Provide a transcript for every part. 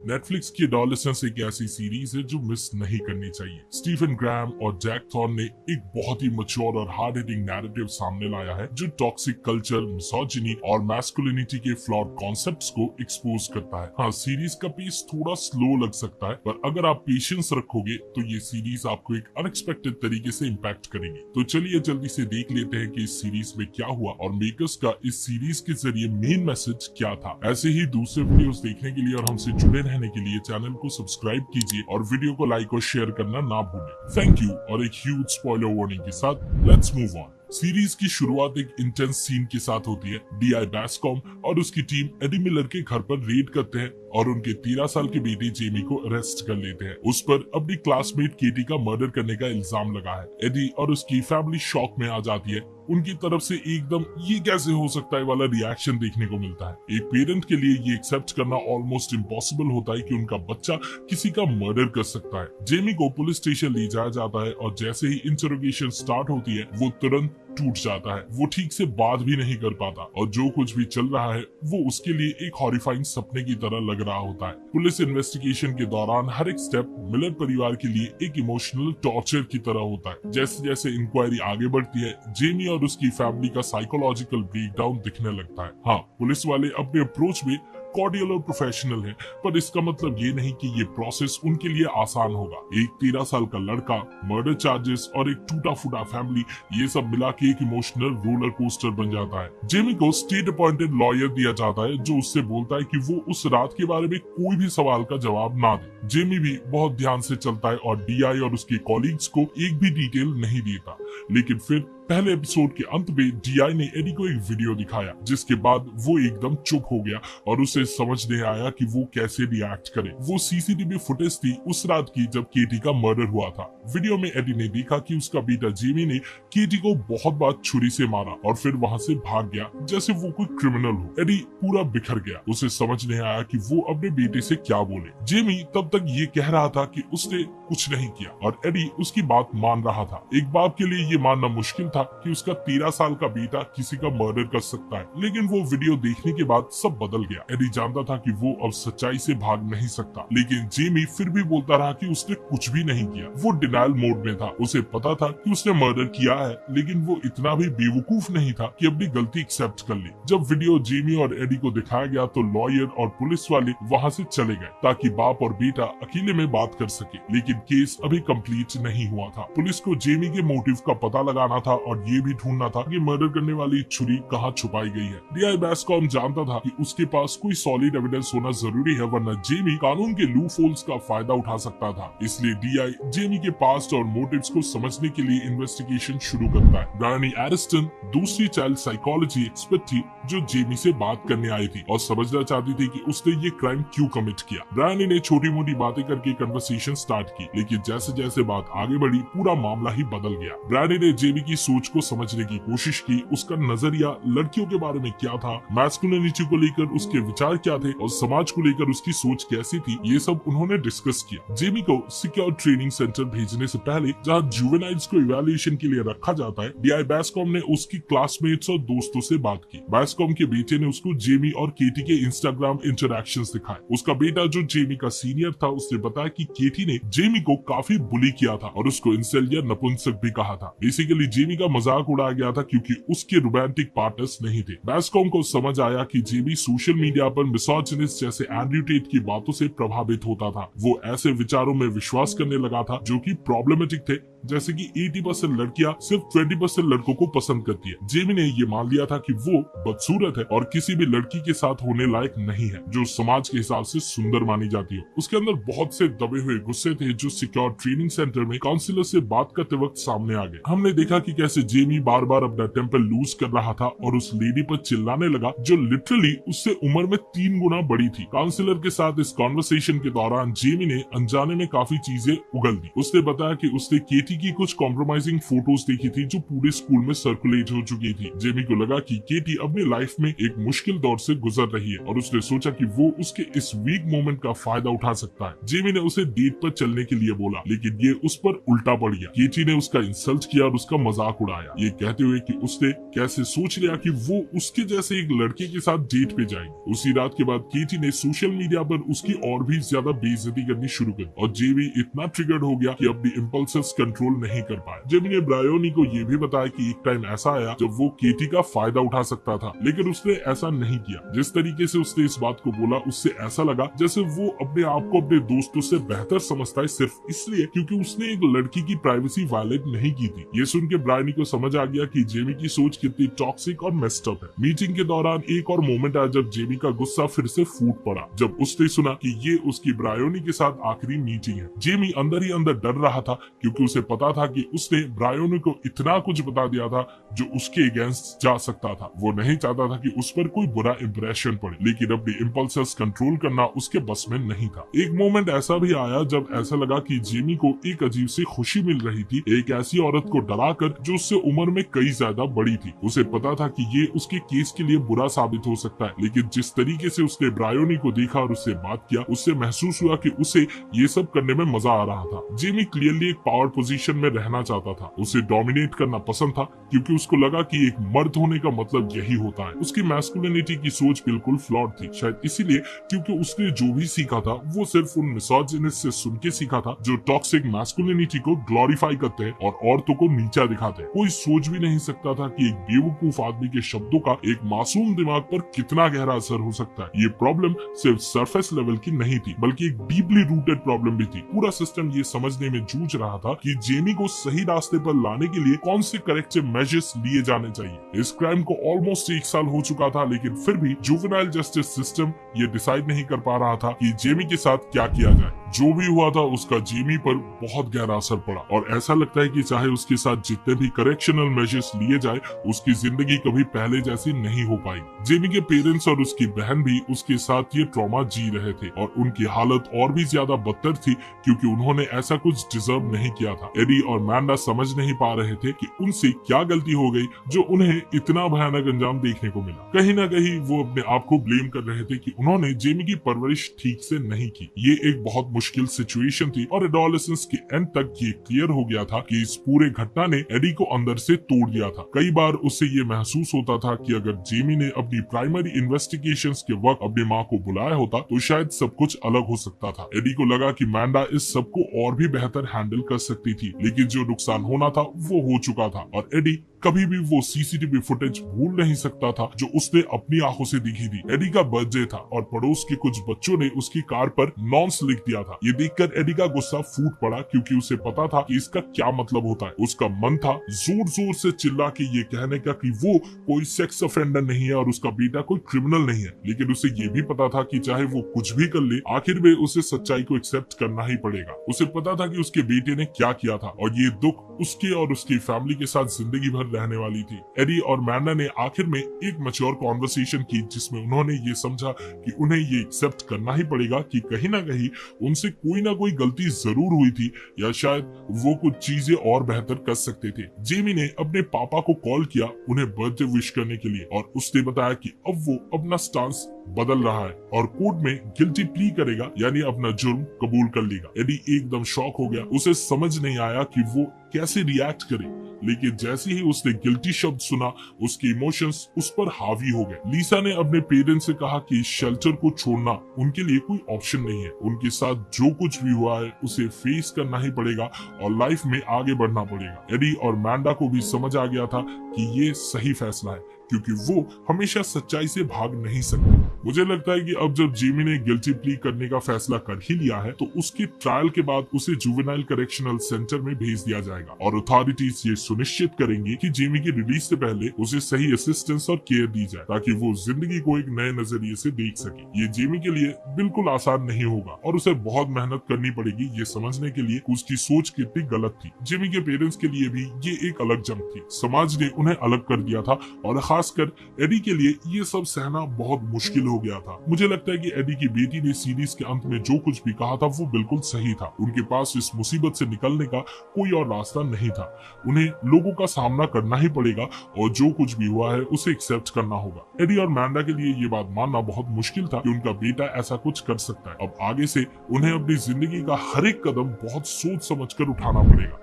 Netflix की adolescence एक ऐसी सीरीज है जो मिस नहीं करनी चाहिए। स्टीफन ग्रैम और जैक थॉर्न ने एक बहुत ही मैच्योर और हार्ड हिटिंग नैरेटिव सामने लाया है जो टॉक्सिक कल्चर, मिसोजिनी और मैस्कुलिनिटी के फ्लॉड कॉन्सेप्ट्स को एक्सपोज करता है। हाँ, सीरीज का पेस थोड़ा स्लो लग सकता है, पर अगर आप पेशेंस रखोगे तो ये सीरीज आपको एक अनएक्सपेक्टेड तरीके से इम्पैक्ट करेगी। तो चलिए जल्दी से देख लेते हैं कि इस सीरीज में क्या हुआ और मेकर्स का इस सीरीज के जरिए मेन मैसेज क्या था। ऐसे ही दूसरे वीडियोस देखने के लिए और हमसे जुड़े रहने के लिए चैनल को सब्सक्राइब कीजिए और वीडियो को लाइक और शेयर करना ना भूलें। Thank you. और एक ह्यूज स्पॉइलर वार्निंग के साथ लेट्स मूव ऑन। सीरीज की शुरुआत एक इंटेंस सीन के साथ होती है। डीआई बेस्कॉम और उसकी टीम एडी मिलर के घर पर रेड करते हैं और उनके 13 साल के बेटे जेमी को अरेस्ट कर लेते हैं। उस पर अपनी क्लासमेट केटी का मर्डर करने का इल्जाम लगा है। एडी और उसकी फैमिली शॉक में आ जाती है। उनकी तरफ से एकदम ये कैसे हो सकता है वाला रिएक्शन देखने को मिलता है। एक पेरेंट के लिए ये एक्सेप्ट करना ऑलमोस्ट इम्पॉसिबल होता है कि उनका बच्चा किसी का मर्डर कर सकता है। जेमी को पुलिस स्टेशन ले जाया जाता है और जैसे ही इंटरोगेशन स्टार्ट होती है वो तुरंत टूट जाता है। वो ठीक से बात भी नहीं कर पाता और जो कुछ भी चल रहा है वो उसके लिए एक हॉरिफाइंग सपने की तरह लग रहा होता है। पुलिस इन्वेस्टिगेशन के दौरान हर एक स्टेप मिलर परिवार के लिए एक इमोशनल टॉर्चर की तरह होता है। जैसे जैसे इंक्वायरी आगे बढ़ती है, जेमी और उसकी फैमिली का साइकोलॉजिकल ब्रेकडाउन दिखने लगता है। हाँ, पुलिस वाले अपने अप्रोच में कॉर्डियल और प्रोफेशनल है, पर इसका मतलब ये नहीं कि ये प्रोसेस उनके लिए आसान होगा। एक 13 साल का लड़का, मर्डर चार्जेस और एक टूटा फूटा फैमिली, ये सब मिला के एक इमोशनल रोलर कोस्टर बन जाता है। जेमी को स्टेट अपॉइंटेड लॉयर दिया जाता है जो उससे बोलता है कि वो उस रात के बारे में कोई भी सवाल का जवाब ना दे। जेमी भी बहुत ध्यान से चलता है और डीआई और उसके कॉलीग्स को एक भी डिटेल नहीं देता। लेकिन फिर पहले एपिसोड के अंत में डीआई ने एडी को एक वीडियो दिखाया जिसके बाद वो एकदम चुप हो गया और उसे समझ नहीं आया कि वो कैसे रिएक्ट करे। वो सीसीटीवी फुटेज थी उस रात की जब केटी का मर्डर हुआ था। वीडियो में एडी ने देखा कि उसका बेटा जेमी ने केटी को बहुत बार छुरी से मारा और फिर वहाँ से भाग गया जैसे वो कोई क्रिमिनल हो। एडी पूरा बिखर गया। उसे समझ नहीं आया कि वो अपने बेटे से क्या बोले। जेमी तब तक ये कह रहा था कि उसने कुछ नहीं किया और एडी उसकी बात मान रहा था। एक बाप के लिए ये मानना मुश्किल था कि उसका 13 साल का बेटा किसी का मर्डर कर सकता है, लेकिन वो वीडियो देखने के बाद सब बदल गया। एडी जानता था कि वो अब सच्चाई से भाग नहीं सकता, लेकिन जेमी फिर भी बोलता रहा कि उसने कुछ भी नहीं किया। वो डिनायल मोड में था। उसे पता था कि उसने मर्डर किया है, लेकिन वो इतना भी बेवकूफ नहीं था कि अपनी गलती एक्सेप्ट कर ले। जब वीडियो जेमी और एडी को दिखाया गया तो लॉयर और पुलिस वाले वहाँ से चले गए ताकि बाप और बेटा अकेले में बात कर सके, लेकिन केस अभी कंप्लीट नहीं हुआ था। पुलिस को जेमी के मोटिव का पता लगाना था और ये भी ढूंढना था कि मर्डर करने वाली छुरी कहाँ छुपाई गई है। डीआई बेस्कॉम जानता था कि उसके पास कोई सॉलिड एविडेंस होना जरूरी है, वरना जेमी कानून के लूप होल्स का फायदा उठा सकता था। इसलिए डीआई जेमी के पास्ट और मोटिव्स को समझने के लिए इन्वेस्टिगेशन शुरू करता है। ब्रायनी एरिस्टन दूसरी चाइल्ड साइकोलॉजी एक्सपर्ट थी जो जेमी से बात करने आई थी और समझना चाहती थी कि उसने ये क्राइम क्यों कमिट किया। ब्रायनी ने छोटी मोटी बातें करके कन्वर्सेशन स्टार्ट की, लेकिन जैसे जैसे बात आगे बढ़ी पूरा मामला ही बदल गया। ब्रायनी ने जेमी की सोच को समझने की कोशिश की। उसका नजरिया लड़कियों के बारे में क्या था, मैस्कुलिनिटी को लेकर उसके विचार क्या थे और समाज को लेकर उसकी सोच कैसी थी, ये सब उन्होंने डिस्कस किया। जेमी को सिक्योर ट्रेनिंग सेंटर भेजने से पहले, जहां जुवेनाइल्स को इवैल्यूएशन के लिए रखा जाता है, डीआई बेस्कॉम ने उसकी क्लासमेट्स और दोस्तों से बात की। बेस्कॉम के बेटे ने उसको जेमी और केटी के इंस्टाग्राम इंटरैक्शंस दिखाए। उसका बेटा जो जेमी का सीनियर था उसने बताया कि केटी ने जेमी को काफी बुली किया था और उसको इंसेल या नपुंसक भी कहा था। बेसिकली जेमी का मजाक उड़ाया गया था क्योंकि उसके रोमांटिक पार्टनर्स नहीं थे। बेस्कॉम को समझ आया कि जेमी सोशल मीडिया पर मिसोजिनिस्ट जैसे एंड्रयू टेट की बातों से प्रभावित होता था। वो ऐसे विचारों में विश्वास करने लगा था जो कि प्रॉब्लमेटिक थे, जैसे कि 80% लड़कियां सिर्फ 20% लड़कों को पसंद करती है। जेमी ने ये मान लिया था कि वो बदसूरत है और किसी भी लड़की के साथ होने लायक नहीं है जो समाज के हिसाब से सुंदर मानी जाती हो। उसके अंदर बहुत से दबे हुए गुस्से थे जो सिक्योर ट्रेनिंग सेंटर में काउंसलर से बात करते वक्त सामने आ गए। हमने देखा कि कैसे जेमी बार बार अपना टेम्पर लूज कर रहा था और उस लेडी पर चिल्लाने लगा जो लिटरली उससे उम्र में 3 गुना बड़ी थी। काउंसलर के साथ इस कॉन्वर्सेशन के दौरान जेमी ने अनजाने में काफी चीजें उगल दी। उसने बताया कि उसने केटी की कुछ कॉम्प्रोमाइजिंग फोटोज देखी थी जो पूरे स्कूल में सर्कुलेट हो चुकी थी। जेमी को लगा कि केटी अपनी लाइफ में एक मुश्किल दौर से गुजर रही है और उसने सोचा कि वो उसके इस वीक मोमेंट का फायदा उठा सकता है। जेमी ने उसे डेट पर चलने की के लिए बोला, लेकिन ये उस पर उल्टा पड़ गया। केटी ने उसका इंसल्ट किया और उसका मजाक उड़ाया, ये कहते हुए कि उसने कैसे सोच लिया कि वो उसके जैसे एक लड़के के साथ डेट पे जाएगी। उसी रात के बाद केटी ने सोशल मीडिया पर उसकी और भी ज्यादा बेइज्जती करनी शुरू कर दी और जेमी इतना ट्रिगर्ड हो गया कि अपनी इम्पल्सेस कंट्रोल नहीं कर पाया। जेमी ने ब्रायोनी को ये भी बताया कि एक टाइम ऐसा आया जब वो केटी का फायदा उठा सकता था, लेकिन उसने ऐसा नहीं किया। जिस तरीके से उसने इस बात को बोला, उससे ऐसा लगा जैसे वो अपने आप को अपने दोस्तों से बेहतर समझता है सिर्फ इसलिए क्योंकि उसने एक लड़की की प्राइवेसी वायलेट नहीं की थी। ये सुन के ब्रायोनी को समझ आ गया कि जेमी की सोच कितनी टॉक्सिक और मेस्ड अप है। मीटिंग के दौरान एक और मोमेंट आया जब जेमी का गुस्सा फिर से फूट पड़ा जब उसने सुना कि ये उसकी ब्रायोनी के साथ आखिरी मीटिंग है। जेमी अंदर ही अंदर डर रहा था क्योंकि उसे पता था कि उसने ब्रायोनी को इतना कुछ बता दिया था जो उसके अगेंस्ट जा सकता था। वो नहीं चाहता था कि उस पर कोई बुरा इंप्रेशन पड़े, लेकिन अपनी इम्पल्सेस कंट्रोल करना उसके बस में नहीं था। एक मोमेंट ऐसा भी आया जब ऐसा लगा कि जेमी को एक अजीब सी खुशी मिल रही थी, एक ऐसी औरत को डराकर जो उससे उम्र में कई ज्यादा बड़ी थी। उसे पता था कि ये उसके केस के लिए बुरा साबित हो सकता है, लेकिन जिस तरीके से उसने ब्रायोनी को देखा और उससे बात किया, उससे महसूस हुआ कि उसे ये सब करने में मजा आ रहा था। जेमी क्लियरली एक पावर पोजीशन में रहना चाहता था, उसे डोमिनेट करना पसंद था क्योंकि उसको लगा कि एक मर्द होने का मतलब यही होता है। उसकी मैस्कुलिनिटी की सोच बिल्कुल फ्लॉड थी, शायद इसीलिए क्योंकि उसने जो भी सीखा था वो सिर्फ उन मिसोजिनिस्ट से सुन के सीखा था जो टॉक्सिक मैस्कुलिनिटी को ग्लोरीफाई करते हैं और औरतों को नीचा दिखाते हैं। कोई सोच भी नहीं सकता था कि एक बेवकूफ आदमी के शब्दों का एक मासूम दिमाग पर कितना गहरा असर हो सकता है। ये प्रॉब्लम सिर्फ सरफेस लेवल की नहीं थी बल्कि एक डीपली रूटेड प्रॉब्लम भी थी। पूरा सिस्टम ये समझने में जूझ रहा था कि जेमी को सही रास्ते पर लाने के लिए कौन से करेक्टिव मेजर्स लिए जाने चाहिए। इस क्राइम को ऑलमोस्ट 1 साल हो चुका था, लेकिन फिर भी जुवेनाइल जस्टिस सिस्टम ये डिसाइड नहीं कर पा रहा था कि जेमी के साथ क्या किया जाए। जो भी हुआ था उसका जेमी पर बहुत गहरा असर पड़ा और ऐसा लगता है कि चाहे उसके साथ जितने भी करेक्शनल मेजर्स लिए जाए, उसकी जिंदगी कभी पहले जैसी नहीं हो पाई। जेमी के पेरेंट्स और उसकी बहन भी उसके साथ ये ट्रॉमा जी रहे थे और उनकी हालत और भी ज्यादा बदतर थी क्योंकि उन्होंने ऐसा कुछ डिजर्व नहीं किया था। एडी और मैंडा समझ नहीं पा रहे थे कि उनसे क्या गलती हो गई जो उन्हें इतना भयानक अंजाम देखने को मिला। कहीं ना कहीं वो अपने आप को ब्लेम कर रहे थे कि उन्होंने जेमी की परवरिश ठीक से नहीं की। ये एक बहुत मुश्किल सिचुएशन थी और एडोलेसेंस के एंड तक ये क्लियर हो गया था कि इस पूरे घटना ने एडी को अंदर से तोड़ दिया था। कई बार उसे ये महसूस होता था कि अगर जेमी ने अपनी प्राइमरी इन्वेस्टिगेशंस के वक्त अपनी माँ को बुलाया होता तो शायद सब कुछ अलग हो सकता था। एडी को लगा कि मैंडा इस सब को और भी बेहतर हैंडल कर सकती थी, लेकिन जो नुकसान होना था वो हो चुका था और एडी कभी भी वो सीसीटीवी फुटेज भूल नहीं सकता था जो उसने अपनी आंखों से देखी थी। एडी का बर्थडे था और पड़ोस के कुछ बच्चों ने उसकी कार पर नॉन्स लिख दिया था। ये देखकर एडी का गुस्सा फूट पड़ा क्योंकि उसे पता था कि इसका क्या मतलब होता है। उसका मन था जोर जोर से चिल्ला के ये कहने का कि वो कोई सेक्स ऑफेंडर नहीं है और उसका बेटा कोई क्रिमिनल नहीं है, लेकिन उसे ये भी पता था कि चाहे वो कुछ भी कर ले, आखिर में उसे सच्चाई को एक्सेप्ट करना ही पड़ेगा। उसे पता था कि उसके बेटे ने क्या किया था और ये दुख उसके और उसकी फैमिली के साथ जिंदगी भर रहने वाली थी। एडी और मैंडा ने आखिर में एक मैच्योर कॉन्वर्सेशन की जिसमें उन्होंने ये समझा कि उन्हें ये एक्सेप्ट करना ही पड़ेगा कि कहीं ना कहीं उनसे कोई ना कोई गलती जरूर हुई थी या शायद वो कुछ चीजें और बेहतर कर सकते थे। जेमी ने अपने पापा को कॉल किया उन्हें बर्थडे विश करने के लिए और उसने बताया कि अब वो अपना स्टांस बदल रहा है और कोर्ट में गिल्टी प्ली करेगा, यानी अपना जुर्म कबूल कर लेगा। एडी एकदम शॉक हो गया, उसे समझ नहीं आया कि वो कैसे रिएक्ट करे, लेकिन जैसे ही उसने गिल्टी शब्द सुना उसके इमोशंस उस पर हावी हो गए। लीसा ने अपने पेरेंट्स से कहा कि शेल्टर को छोड़ना उनके लिए कोई ऑप्शन नहीं है। उनके साथ जो कुछ भी हुआ है उसे फेस करना ही पड़ेगा और लाइफ में आगे बढ़ना पड़ेगा। एडी और मैंडा को भी समझ आ गया था कि ये सही फैसला है क्योंकि वो हमेशा सच्चाई से भाग नहीं सकते। मुझे लगता है कि अब जब जेमी ने गिल्टी प्ली करने का फैसला कर ही लिया है तो उसके ट्रायल के बाद उसे जुवेनाइल करेक्शनल सेंटर में भेज दिया जाएगा और अथॉरिटीज ये सुनिश्चित करेंगे कि जेमी की रिलीज से पहले उसे सही असिस्टेंस और केयर दी जाए ताकि वो जिंदगी को एक नए नजरिए से देख सके। ये जेमी के लिए बिल्कुल आसान नहीं होगा और उसे बहुत मेहनत करनी पड़ेगी ये समझने के लिए उसकी सोच कितनी गलत थी। जेमी के पेरेंट्स के लिए भी ये एक अलग जंग थी। समाज ने उन्हें अलग कर दिया था और खासकर एडी के लिए ये सब सहना बहुत मुश्किल हो हो गया था। मुझे लगता है कि एडी की बेटी ने सीरीज के अंत में जो कुछ भी कहा था वो बिल्कुल सही था। उनके पास इस मुसीबत से निकलने का कोई और रास्ता नहीं था। उन्हें लोगों का सामना करना ही पड़ेगा और जो कुछ भी हुआ है उसे एक्सेप्ट करना होगा। एडी और मैंडा के लिए ये बात मानना बहुत मुश्किल था कि उनका बेटा ऐसा कुछ कर सकता है। अब आगे से उन्हें अपनी जिंदगी का हर एक कदम बहुत सोच समझ कर उठाना पड़ेगा।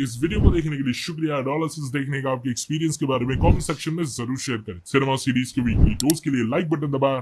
इस वीडियो को देखने के लिए शुक्रिया। एनालिसिस देखने का आपके एक्सपीरियंस के बारे में कमेंट सेक्शन में जरूर शेयर करें। सिनेमा सीरीज के वीकली डोज के लिए लाइक बटन दबाएं।